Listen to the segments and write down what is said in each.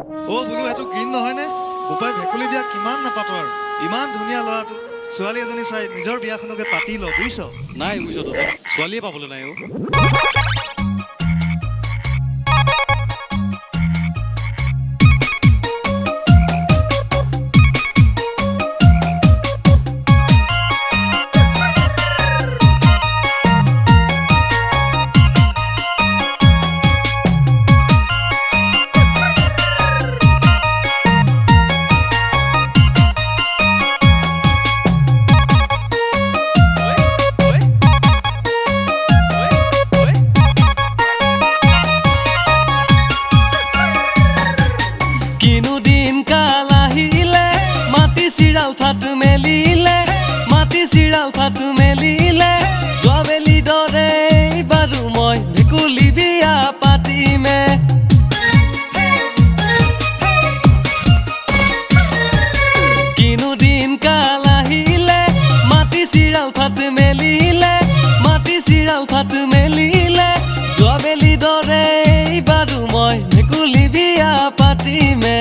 অ' বোলো এইটো গ্ৰীণ নহয়নে? বোপাই ভেকুলী বিয়া কিমান নাপাতো আৰু ইমান ধুনীয়া ল'ৰাটো ছোৱালী এজনী চাই নিজৰ বিয়াখনকে পাতি ল বুজিছ। নাই বুজিছ দাদা, ছোৱালীয়ে পাবলৈ নাই অ'। ফাটু মেলিলে মাটি চিৰাল ফাটু মেলিলে যোৱাবেলি দৰে বাৰু মই ভেকুলী বিয়া পাতিমে কিনো দিন কাল আহিলে মাটি চিৰাল ফাটু মেলিলে মাটি চিৰাল ফাটু মেলিলে যোৱাবেলি দৰে বাৰু মই ভেকুলী বিয়া পাতিমে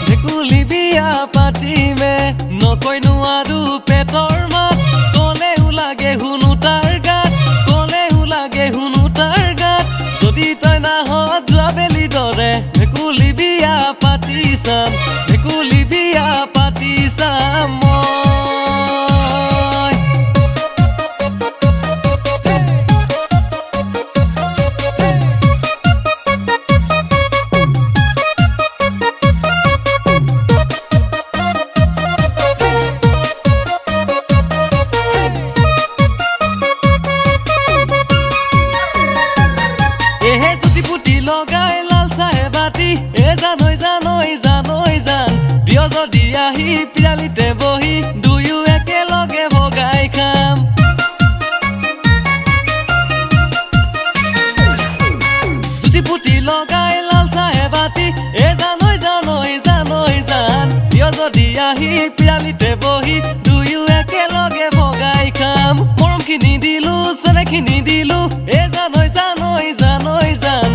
ভেকুলী বিয়া পাতিমে নকৈ নোৱাৰো পেটৰ মাত কলেও লাগে শুনো তাৰ গাত কলেও লাগে শুনো তাৰ গাত যদি তই নাহ যোৱাবেলি দৰে ভেকুলী বিয়া পাতি চাম ভেকুলী বিয়া পাতি চাম লগাই লাল চাহে বাতি জানৈ জানৈ জানৈ জান দিয় যদি আহি পিৰালিতে বহি দুয়ো একেলগে ভগাই খাম জুতি পুতি লগাই লাল চাহে বাতি জানৈ জানৈ জানৈ জান দিয় যদি আহি পিৰালিতে বহি দুয়ো একেলগে ভগাই খাম মৰমখিনি দিলো চেনেখিনি দিলো জানৈ জানৈ জানৈ জান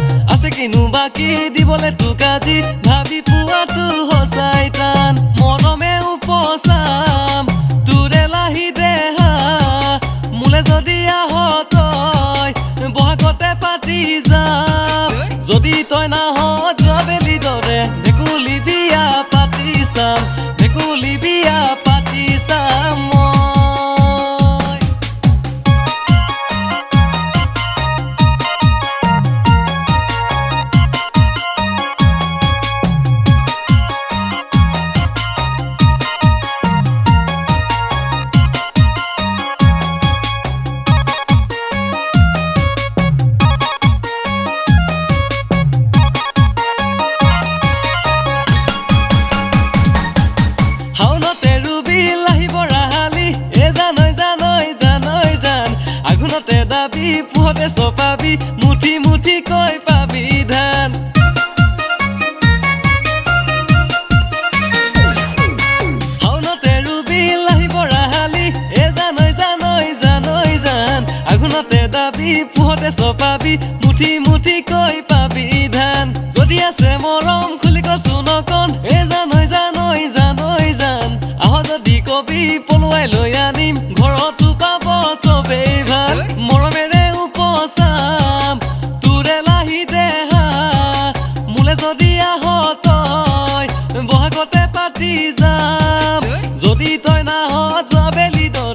কিনো বাকী দিবলে তোক আজি ভাবি পোৱাটো সঁচাই টান মৰমে উপচাম তোৰে লাহি দেহা মোলে যদি আহ তই বহাগতে পাতি যাম যদি তই নাহ যোৱাবেলি দৰে ভেকুলী বিয়া পাতি চাম ভেকুলী বিয়া পাতি চাম দাবি পুহতে চপাবি মুঠি মুঠি কৈ পাবি ধান শাওনতে ৰুবি লাহিব ৰাহালি জানৈ জানৈ জানৈ জান আঘোণতে দাবি পুহতে চপাবি মুঠি মুঠি কৈ পাবি ধান যদি আছে মৰম খুলি কচু নকন জানৈ জানৈ জানৈ জান আহ যদি কবি পলুৱাই লৈ আনিম ঘৰতো পাব চবেই ভাল মৰমেৰে উপচাম তোৰে লাহি দেহা মোলে যদি আহ তই বহাগতে পাতি যাম যদি তই নাহ যোৱাবেলি দৰে